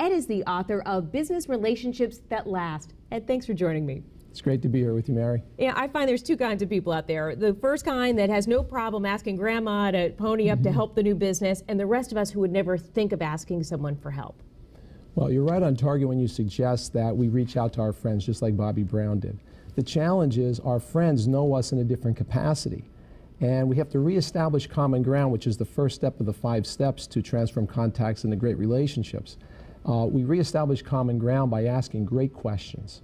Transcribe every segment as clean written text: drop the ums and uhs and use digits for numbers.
Ed is the author of Business Relationships That Last. Ed, thanks for joining me. It's great to be here with you, Mary. Yeah, I find there's two kinds of people out there. The first kind that has no problem asking grandma to pony up to help the new business, and the rest of us who would never think of asking someone for help. Well, you're right on target when you suggest that we reach out to our friends just like Bobby Brown did. The challenge is our friends know us in a different capacity, and we have to reestablish common ground, which is the first step of the 5 steps to transform contacts into great relationships. We reestablish common ground by asking great questions.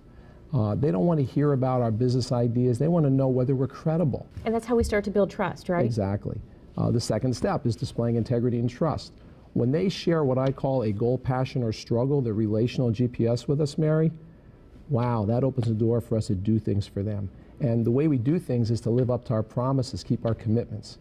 They don't want to hear about our business ideas. They want to know whether we're credible. And that's how we start to build trust, right? Exactly. The second step is displaying integrity and trust. When they share what I call a goal, passion, or struggle, the relational GPS with us, Mary, wow, that opens the door for us to do things for them. And the way we do things is to live up to our promises, keep our commitments.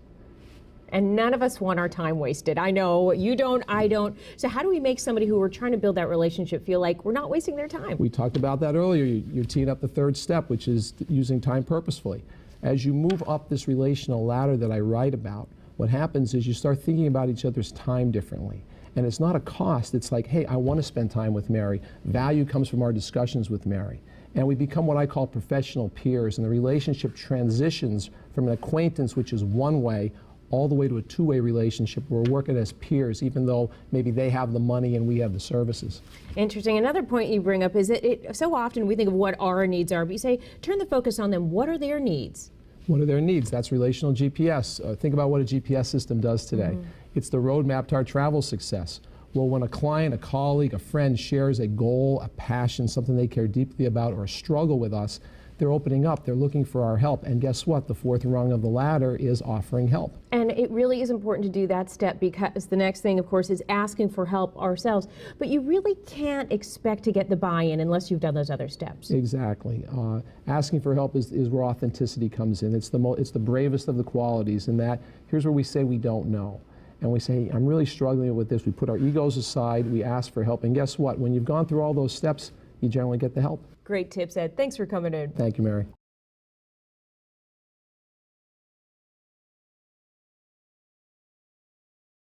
And none of us want our time wasted. I know, you don't, I don't. So how do we make somebody who we're trying to build that relationship feel like we're not wasting their time? We talked about that earlier. You're teeing up the third step, which is using time purposefully. As you move up this relational ladder that I write about, what happens is you start thinking about each other's time differently. And it's not a cost. It's like, hey, I want to spend time with Mary. Value comes from our discussions with Mary. And we become what I call professional peers, and the relationship transitions from an acquaintance, which is one way, all the way to a two-way relationship where we're working as peers, even though maybe they have the money and we have the services. Interesting. Another point you bring up is that so often we think of what our needs are, but you say, turn the focus on them. What are their needs? What are their needs? That's relational GPS. Think about what a GPS system does today. It's the roadmap to our travel success. Well, when a client, a colleague, a friend shares a goal, a passion, something they care deeply about, or a struggle with us, they're opening up, they're looking for our help, and guess what? The fourth rung of the ladder is offering help. And it really is important to do that step, because the next thing, of course, is asking for help ourselves. But you really can't expect to get the buy-in unless you've done those other steps. Exactly. Asking for help is where authenticity comes in. It's the bravest of the qualities, in that here's where we say we don't know. And we say, I'm really struggling with this. We put our egos aside, we ask for help, and guess what? When you've gone through all those steps, you generally get the help. Great tips, Ed. Thanks for coming in. Thank you, Mary.